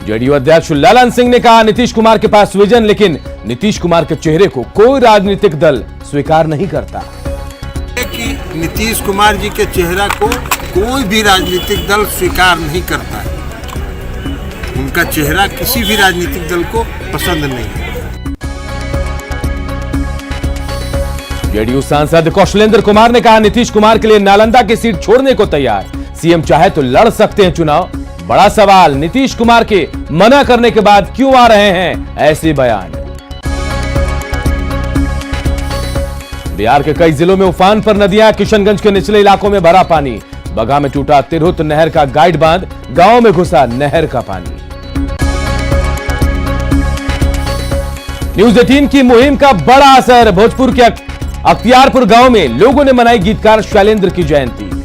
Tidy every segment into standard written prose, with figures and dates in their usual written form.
JDU अध्यक्ष ललन सिंह ने कहा नीतीश कुमार के पास विजन, लेकिन नीतीश कुमार के चेहरे को कोई राजनीतिक दल स्वीकार नहीं करता। कि नीतीश कुमार जी के चेहरा को कोई भी राजनीतिक दल स्वीकार नहीं करता है। उनका चेहरा किसी भी राजनीतिक दल को पसंद नहीं है। जेडीयू सांसद कौशलेंद्र कुमार ने कहा नीतीश कुमार के लिए नालंदा की सीट छोड़ने को तैयार, सीएम चाहे तो लड़ सकते हैं चुनाव। बड़ा सवाल, नीतीश कुमार के मना करने के बाद क्यों आ रहे हैं ऐसे बयान। बिहार के कई जिलों में उफान पर नदियां, किशनगंज के निचले इलाकों में भरा पानी, बगहा में टूटा तिरहुत नहर का गाइड बांध, गांव में घुसा नहर का पानी। न्यूज 18 की मुहिम का बड़ा असर, भोजपुर के अख्तियारपुर गांव में लोगों ने मनाई गीतकार शैलेंद्र की जयंती।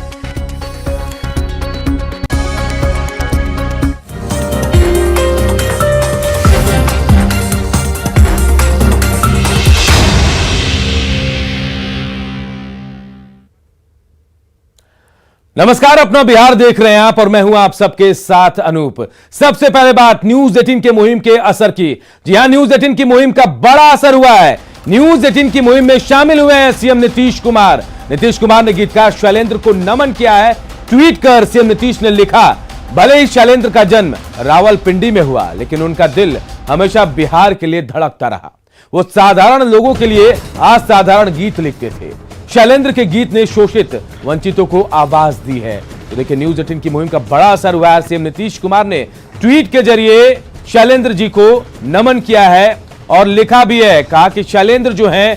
नमस्कार, अपना बिहार देख रहे हैं आप और मैं हूं आप सबके साथ अनूप। सबसे पहले बात न्यूज 18 के मुहिम के असर की। जी हां, न्यूज 18 की मुहिम का बड़ा असर हुआ है। न्यूज 18 की मुहिम में शामिल हुए हैं सीएम नीतीश कुमार। नीतीश कुमार ने गीतकार शैलेंद्र को नमन किया है। ट्वीट कर सीएम नीतीश ने लिखा, भले ही शैलेंद्र का जन्म रावलपिंडी में हुआ, लेकिन उनका दिल हमेशा बिहार के लिए धड़कता रहा। वो साधारण लोगों के लिए असाधारण गीत लिखते थे। शैलेंद्र के गीत ने शोषित वंचितों को आवाज दी है। तो देखिए, न्यूज 18 की मुहिम का बड़ा असर हुआ है। सीएम नीतीश कुमार ने ट्वीट के जरिए शैलेंद्र जी को नमन किया है और लिखा भी है, कहा कि शैलेंद्र जो हैं,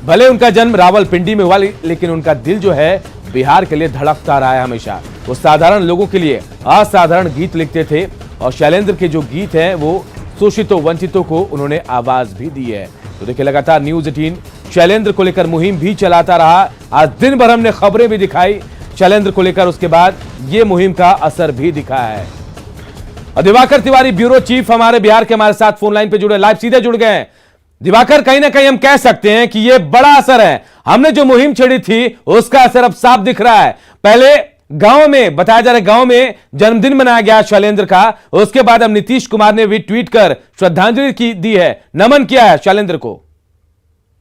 भले उनका जन्म रावलपिंडी में हुआ, लेकिन उनका दिल जो है बिहार के लिए धड़कता रहा है हमेशा। वो साधारण लोगों के लिए असाधारण गीत लिखते थे और शैलेंद्र के जो गीत हैं वो शोषितों वंचितों को उन्होंने आवाज भी दी है। तो देखिए, लगातार न्यूज 18 शैलेंद्र को लेकर मुहिम भी चलाता रहा। आज दिन भर हमने खबरें भी दिखाई शैलेंद्र को लेकर, उसके बाद ये मुहिम का असर भी दिखा है। और दिवाकर तिवारी ब्यूरो चीफ हमारे बिहार के हमारे साथ फोन लाइन पे जुड़े, लाइव सीधे जुड़ गए हैं। दिवाकर, कहीं ना कहीं हम कह सकते हैं कि ये बड़ा असर है। हमने जो मुहिम छेड़ी थी उसका असर अब साफ दिख रहा है। पहले गांव में बताया जा रहा है, गांव में जन्मदिन मनाया गया शैलेंद्र का, उसके बाद अब नीतीश कुमार ने भी ट्वीट कर श्रद्धांजलि की दी है, नमन किया है शैलेंद्र को।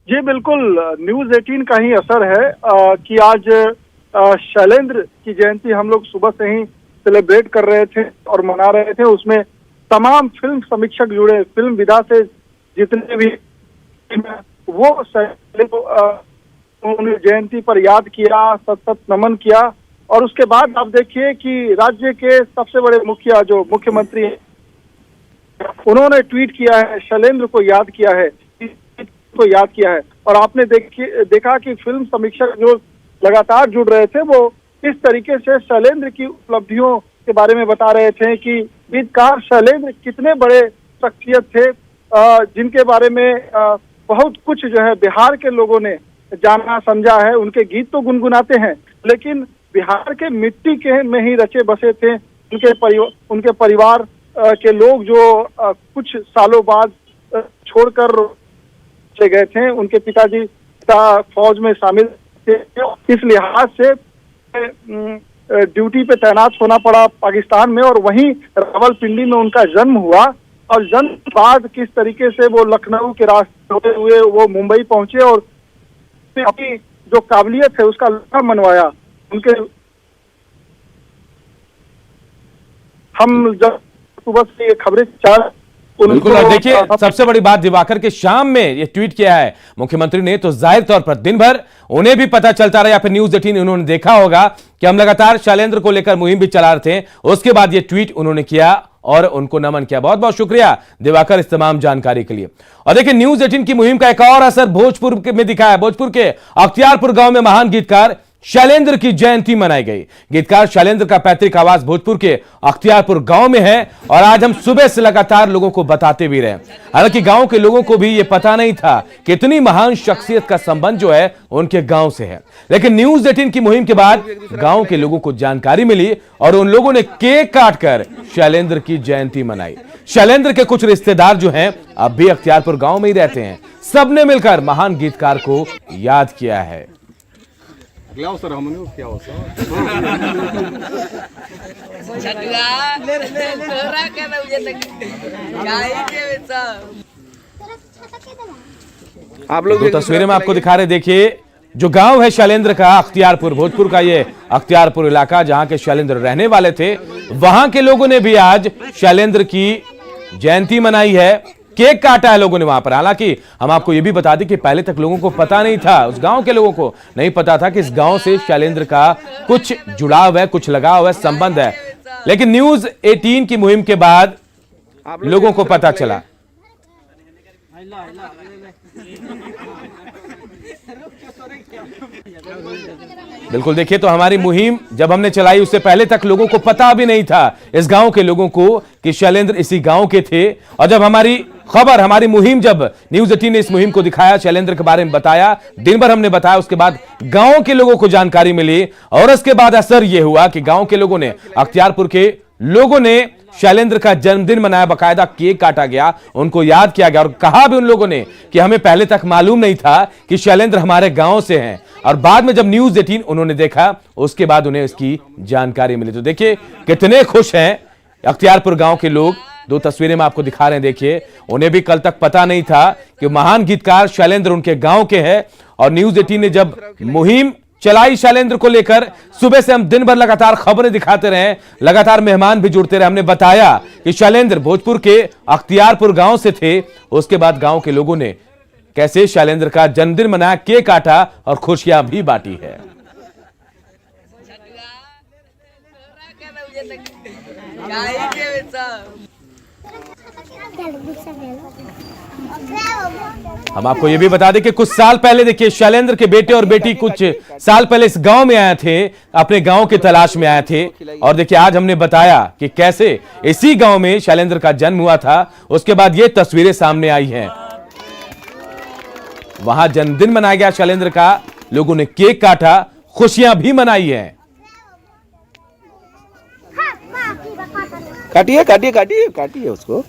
जी बिल्कुल, न्यूज 18 का ही असर है कि आज शैलेंद्र की जयंती हम लोग सुबह से ही सेलिब्रेट कर रहे थे और मना रहे थे। उसमें तमाम फिल्म समीक्षक जुड़े, फिल्म विधा से जितने भी वो शैलेंद्र को उन्हें जयंती पर याद किया, सतत नमन किया। और उसके बाद आप देखिए कि राज्य के सबसे बड़े मुखिया जो मुख्यमंत्री हैं, उन्होंने ट्वीट किया है, शैलेंद्र को याद किया है, को याद किया है। और आपने देखा कि फिल्म समीक्षक जो लगातार जुड़ रहे थे वो इस तरीके से शैलेंद्र की उपलब्धियों के बारे में बता रहे थे कि गीतकार शैलेंद्र कितने बड़े शख्सियत थे, जिनके बारे में बहुत कुछ जो है बिहार के लोगों ने जाना समझा है। उनके गीत तो गुनगुनाते हैं, लेकिन बिहार के मिट्टी के में ही रचे बसे थे। उनके परिवार के लोग जो कुछ सालों बाद छोड़कर गए थे, उनके पिताजी फौज में शामिल थे। इस लिहाज से ड्यूटी पे तैनात होना पड़ा पाकिस्तान में, और वहीं रावलपिंडी में उनका जन्म हुआ। और जन्म के बाद किस तरीके से वो लखनऊ के रास्ते होते हुए वो मुंबई पहुंचे और अपनी जो काबिलियत है उसका लोहा मनवाया। उनके हम जब सुबह से ये खबरें बिल्कुल, और देखिए सबसे बड़ी बात, दिवाकर के शाम में ये ट्वीट किया है मुख्यमंत्री ने, तो जाहिर तौर पर दिन भर उन्हें भी पता चलता रहा, या फिर न्यूज 18 उन्होंने देखा होगा कि हम लगातार शैलेंद्र को लेकर मुहिम भी चला रहे थे। उसके बाद ये ट्वीट उन्होंने किया और उनको नमन किया। बहुत बहुत शुक्रिया दिवाकर इस तमाम जानकारी के लिए। और देखिए, न्यूज 18 की मुहिम का एक और असर भोजपुर में दिखा है। भोजपुर के अख्तियारपुर गांव में महान गीतकार शैलेंद्र की जयंती मनाई गई। गीतकार शैलेंद्र का पैतृक आवास भोजपुर के अख्तियारपुर गांव में है और आज हम सुबह से लगातार लोगों को बताते भी रहे। हालांकि गांव के लोगों को भी यह पता नहीं था कि इतनी महान शख्सियत का संबंध जो है उनके गांव से है, लेकिन न्यूज 18 की मुहिम के बाद गांव के लोगों को जानकारी मिली और उन लोगों ने केक काटकर शैलेंद्र की जयंती मनाई। शैलेंद्र के कुछ रिश्तेदार जो हैं अब भी अख्तियारपुर गांव में ही रहते हैं। सबने मिलकर महान गीतकार को याद किया है। सर हमने क्या होता आप लोग तो तस्वीरें में आपको दिखा रहे, देखिए जो गांव है शैलेंद्र का, अख्तियारपुर, भोजपुर का ये अख्तियारपुर इलाका जहां के शैलेंद्र रहने वाले थे, वहां के लोगों ने भी आज शैलेंद्र की जयंती मनाई है, केक काटा है लोगों ने वहां पर। हालांकि हम आपको यह भी बता दें कि पहले तक लोगों को पता नहीं था, उस गांव के लोगों को नहीं पता था कि इस गांव से शैलेंद्र का कुछ जुड़ाव है, कुछ लगाव है, संबंध है, लेकिन न्यूज 18 की मुहिम के बाद लोगों को पता चला। बिल्कुल, देखिए तो हमारी मुहिम जब हमने चलाई उससे पहले तक लोगों को पता भी नहीं था, इस गांव के लोगों को, कि शैलेंद्र इसी गांव के थे। और जब हमारी खबर, हमारी मुहिम, जब न्यूज 18 ने इस मुहिम को दिखाया, शैलेंद्र के बारे में बताया, दिन भर हमने बताया, उसके बाद गांव के लोगों को जानकारी मिली और उसके बाद असर यह हुआ कि गांव के लोगों ने, अख्तियारपुर के लोगों ने शैलेंद्र का जन्मदिन मनाया, बकायदा केक काटा गया, उनको याद किया गया और कहा भी उन लोगों ने कि हमें पहले तक मालूम नहीं था कि शैलेंद्र हमारे गांव से हैं। और बाद में जब न्यूज 18 उन्होंने देखा, उसके बाद उन्हें इसकी जानकारी मिली। तो देखिए कितने खुश हैं अख्तियारपुर गांव के लोग। दो तस्वीरें में आपको दिखा रहे हैं, देखिए उन्हें भी कल तक पता नहीं था कि महान गीतकार शैलेंद्र उनके गांव के हैं। और न्यूज 18 ने जब मुहिम चलाई शैलेंद्र को लेकर, सुबह से हम दिन भर लगातार खबरें दिखाते रहे, लगातार मेहमान भी जुड़ते रहे। हमने बताया कि शैलेंद्र भोजपुर के अख्तियारपुर गांव से थे। उसके बाद गांव के लोगों ने कैसे शैलेंद्र का जन्मदिन मनाया, केक काटा और खुशियां भी बांटी है। हम आपको यह भी बता दें कि कुछ साल पहले, देखिए शैलेंद्र के बेटे और बेटी कुछ साल पहले इस गांव में आए थे, अपने गांव की तलाश में आए थे। और देखिए आज हमने बताया कि कैसे इसी गांव में शैलेंद्र का जन्म हुआ था। उसके बाद ये तस्वीरें सामने आई हैं, वहां जन्मदिन मनाया गया शैलेंद्र का, लोगों ने केक काटा, खुशियां भी मनाई हैं। काटिए काटिए काटिए काटिए, उसको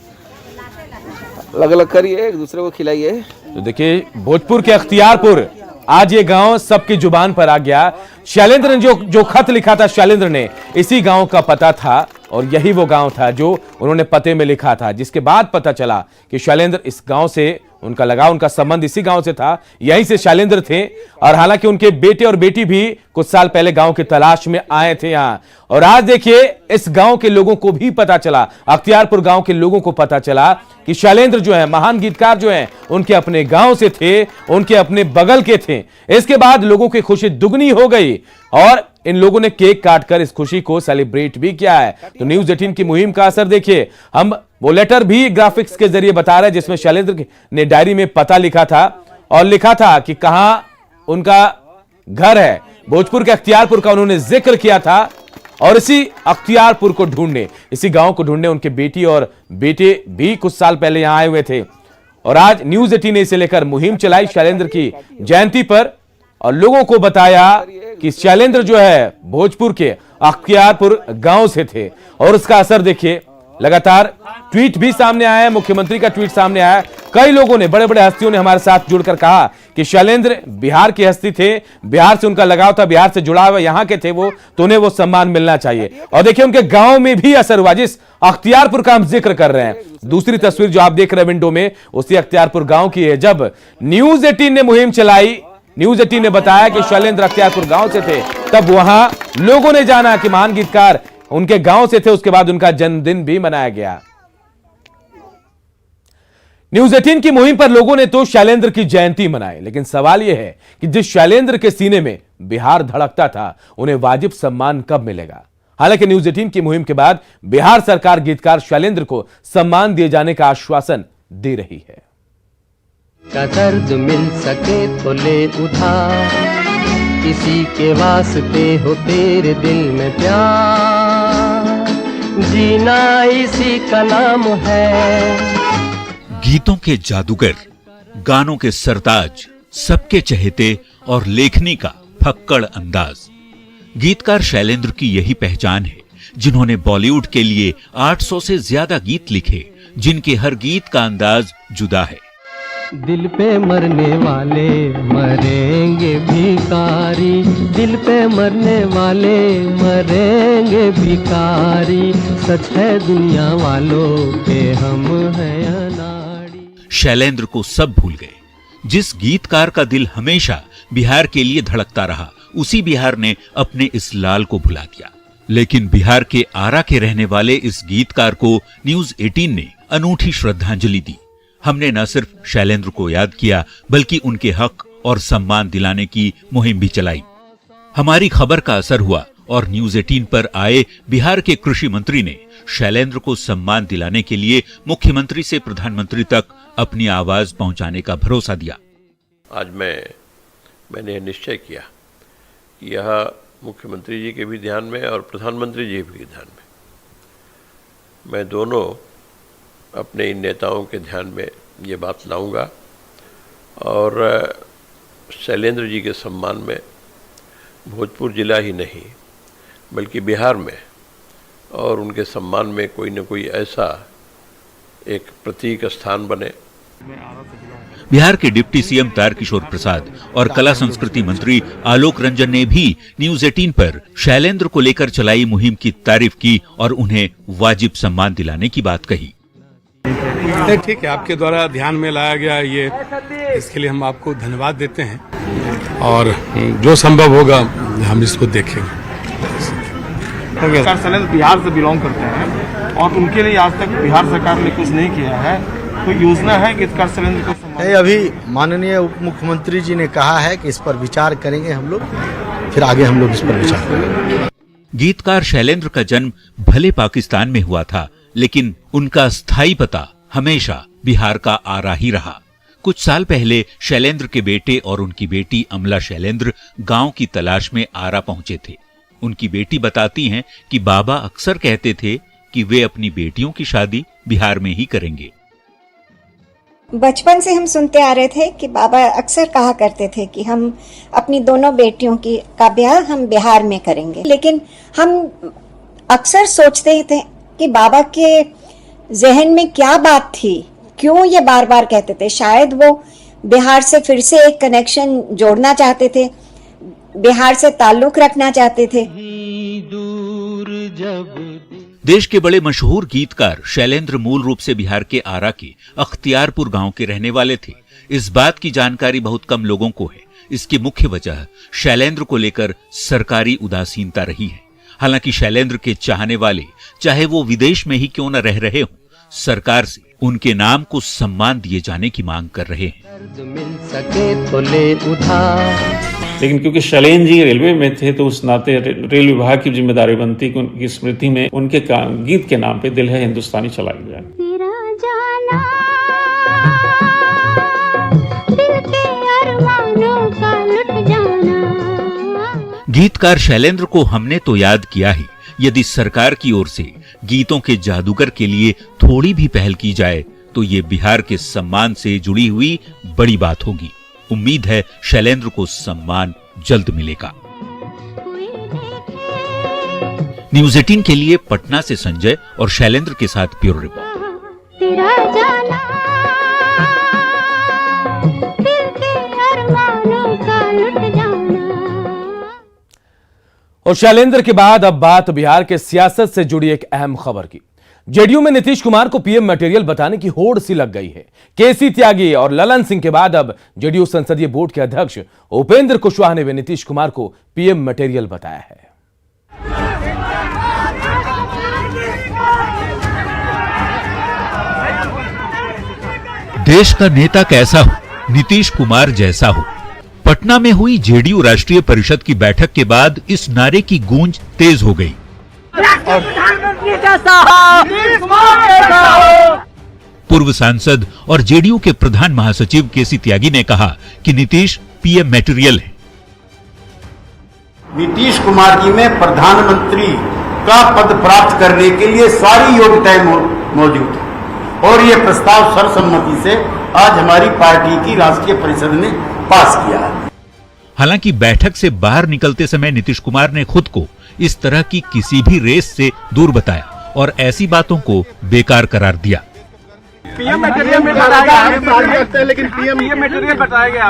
अलग अलग करिए, एक दूसरे को खिलाइए। तो देखिए भोजपुर के अख्तियारपुर, आज ये गांव सबकी जुबान पर आ गया। शैलेंद्र ने जो खत लिखा था, शैलेंद्र ने इसी गांव का पता था और यही वो गांव था जो उन्होंने पते में लिखा था, जिसके बाद पता चला कि शैलेंद्र, इस गांव से उनका लगाव, उनका संबंध इसी गांव से था, यहीं से शैलेंद्र थे। और हालांकि उनके बेटे और बेटी भी कुछ साल पहले गांव की तलाश में आए थे यहां। और आज देखिए इस गांव के लोगों को भी पता चला, अख्तियारपुर गांव के लोगों को पता चला कि शैलेंद्र जो है, महान गीतकार जो है, उनके अपने गांव से थे, उनके अपने बगल के थे। इसके बाद लोगों की खुशी दुगनी हो गई और इन लोगों ने केक काटकर इस खुशी को सेलिब्रेट भी किया है। तो न्यूज 18 की मुहिम का असर देखिए, हम वो लेटर भी ग्राफिक्स के जरिए बता रहे हैं जिसमें शैलेंद्र ने डायरी में पता लिखा था और लिखा था कि कहां उनका घर है। भोजपुर के अख्तियारपुर का उन्होंने जिक्र किया था और इसी अख्तियारपुर को ढूंढने, इसी गांव को ढूंढने उनके बेटी और बेटे भी कुछ साल पहले यहां आए हुए थे। और आज न्यूज 18 ने इसे लेकर मुहिम चलाई शैलेंद्र की जयंती पर और लोगों को बताया कि शैलेंद्र जो है भोजपुर के अख्तियारपुर गांव से थे। और उसका असर देखिए, लगातार ट्वीट भी सामने आया है, मुख्यमंत्री का ट्वीट सामने आया। कई लोगों ने, बड़े बड़े हस्तियों ने हमारे साथ जुड़कर कहा कि शैलेंद्र बिहार की हस्ती थे, बिहार से उनका लगाव था, बिहार से जुड़ा हुआ यहां के थे वो, तो उन्हें वो सम्मान मिलना चाहिए। और देखिए उनके गांव में भी असर हुआ, जिस अख्तियारपुर का हम जिक्र कर रहे हैं। दूसरी तस्वीर जो आप देख रहे हैं विंडो में, उसी अख्तियारपुर गांव की है। जब न्यूज 18 ने मुहिम चलाई, न्यूज 18 ने बताया कि शैलेंद्र अख्तियारपुर गांव से थे, तब वहां लोगों ने जाना कि महान गीतकार उनके गांव से थे। उसके बाद उनका जन्मदिन भी मनाया गया। न्यूज 18 की मुहिम पर लोगों ने तो शैलेंद्र की जयंती मनाई, लेकिन सवाल यह है कि जिस शैलेंद्र के सीने में बिहार धड़कता था, उन्हें वाजिब सम्मान कब मिलेगा। हालांकि न्यूज 18 की मुहिम के बाद बिहार सरकार गीतकार शैलेंद्र को सम्मान दिए जाने का आश्वासन दे रही है। का दर्द मिल सके तो ले उधार, किसी के वास्ते हो तेरे दिल में प्यार, जीना इसी का नाम है। गीतों के जादूगर, गानों के सरताज, सबके चहेते और लेखनी का फक्कड़ अंदाज, गीतकार शैलेंद्र की यही पहचान है, जिन्होंने बॉलीवुड के लिए 800 से ज्यादा गीत लिखे, जिनके हर गीत का अंदाज जुदा है। दिल पे मरने वाले मरेंगे भिखारी, दिल पे मरने वाले मरेंगे भिखारी, सच है दुनिया वालों के हम हैं अनाड़ी। शैलेंद्र को सब भूल गए। जिस गीतकार का दिल हमेशा बिहार के लिए धड़कता रहा, उसी बिहार ने अपने इस लाल को भुला दिया। लेकिन बिहार के आरा के रहने वाले इस गीतकार को न्यूज 18 ने अनूठी श्रद्धांजलि दी। हमने न सिर्फ शैलेंद्र को याद किया, बल्कि उनके हक और सम्मान दिलाने की मुहिम भी चलाई। हमारी खबर का असर हुआ और न्यूज 18 पर आए बिहार के कृषि मंत्री ने शैलेंद्र को सम्मान दिलाने के लिए मुख्यमंत्री से प्रधानमंत्री तक अपनी आवाज पहुंचाने का भरोसा दिया। आज मैंने निश्चय किया कि यह मुख्यमंत्री जी के भी ध्यान में और प्रधानमंत्री जी के ध्यान में, मैं दोनों अपने इन नेताओं के ध्यान में ये बात लाऊंगा और शैलेंद्र जी के सम्मान में भोजपुर जिला ही नहीं बल्कि बिहार में और उनके सम्मान में कोई न कोई ऐसा एक प्रतीक स्थान बने। बिहार के डिप्टी सीएम तारकिशोर प्रसाद और कला संस्कृति मंत्री आलोक रंजन ने भी न्यूज 18 पर शैलेंद्र को लेकर चलाई मुहिम की तारीफ की और उन्हें वाजिब सम्मान दिलाने की बात कही। ठीक है, आपके द्वारा ध्यान में लाया गया ये, इसके लिए हम आपको धन्यवाद देते हैं और जो संभव होगा हम इसको देखेंगे। शैलेंद्र बिहार से बिलोंग करते हैं और उनके लिए आज तक बिहार सरकार ने कुछ नहीं किया है। कोई योजना है गीतकार शैलेंद्र को सम्मान? अभी माननीय उप मुख्यमंत्री जी ने कहा है कि इस पर विचार करेंगे हम लोग, फिर आगे हम लोग इस पर विचार करेंगे। गीतकार शैलेंद्र का जन्म भले पाकिस्तान में हुआ था, लेकिन उनका स्थायी पता हमेशा बिहार का आरा ही रहा। कुछ साल पहले शैलेंद्र के बेटे और उनकी बेटी अमला शैलेंद्र गांव की तलाश में आरा पहुंचे थे। उनकी बेटी बताती हैं कि बाबा अक्सर कहते थे कि वे अपनी बेटियों की शादी बिहार में ही करेंगे। बचपन से हम सुनते आ रहे थे कि बाबा अक्सर कहा करते थे कि हम अपनी दोनों बेटियों का ब्याह हम बिहार में करेंगे। लेकिन हम अक्सर सोचते ही थे कि बाबा के जहन में क्या बात थी, क्यों ये बार बार कहते थे। शायद वो बिहार से फिर से एक कनेक्शन जोड़ना चाहते थे, बिहार से ताल्लुक रखना चाहते थे। देश के बड़े मशहूर गीतकार शैलेंद्र मूल रूप से बिहार के आरा के अख्तियारपुर गांव के रहने वाले थे। इस बात की जानकारी बहुत कम लोगों को है। इसकी मुख्य वजह शैलेंद्र को लेकर सरकारी उदासीनता रही है। हालांकि शैलेंद्र के चाहने वाले, चाहे वो विदेश में ही क्यों न रह रहे हों, सरकार से उनके नाम को सम्मान दिए जाने की मांग कर रहे हैं। मिल सके तो ले उधार। लेकिन क्योंकि शैलेंद्र जी रेलवे में थे तो उस नाते रेल विभाग की जिम्मेदारी बनती कि उनकी स्मृति में उनके गीत के नाम पे दिल है हिंदुस्तानी चलाई जाए। गीतकार शैलेंद्र को हमने तो याद किया ही, यदि सरकार की ओर से गीतों के जादूगर के लिए थोड़ी भी पहल की जाए तो ये बिहार के सम्मान से जुड़ी हुई बड़ी बात होगी। उम्मीद है शैलेंद्र को सम्मान जल्द मिलेगा। न्यूज 18 के लिए पटना से संजय और शैलेंद्र के साथ ब्यूरो रिपोर्ट। और शैलेंद्र के बाद अब बात बिहार के सियासत से जुड़ी एक अहम खबर की। जेडीयू में नीतीश कुमार को पीएम मटेरियल बताने की होड़ सी लग गई है। केसी त्यागी और ललन सिंह के बाद अब जेडीयू संसदीय बोर्ड के अध्यक्ष उपेंद्र कुशवाहा ने भी नीतीश कुमार को पीएम मटेरियल बताया है। देश का नेता कैसा हो, नीतीश कुमार जैसा हो। पटना में हुई जेडीयू राष्ट्रीय परिषद की बैठक के बाद इस नारे की गूंज तेज हो गई। पूर्व सांसद और जेडीयू के प्रधान महासचिव केसी त्यागी ने कहा कि नीतीश पीएम मटेरियल है। नीतीश कुमार जी में प्रधानमंत्री का पद प्राप्त करने के लिए सारी योग्यताएं मौजूद है और ये प्रस्ताव सर्वसम्मति से आज हमारी पार्टी की राष्ट्रीय परिषद ने पास किया है। हालांकि बैठक से बाहर निकलते समय नीतीश कुमार ने खुद को इस तरह की किसी भी रेस से दूर बताया और ऐसी बातों को बेकार करार दिया। पीएम मटेरियल में बताया गया, लेकिन पीएम मटेरियल बताया गया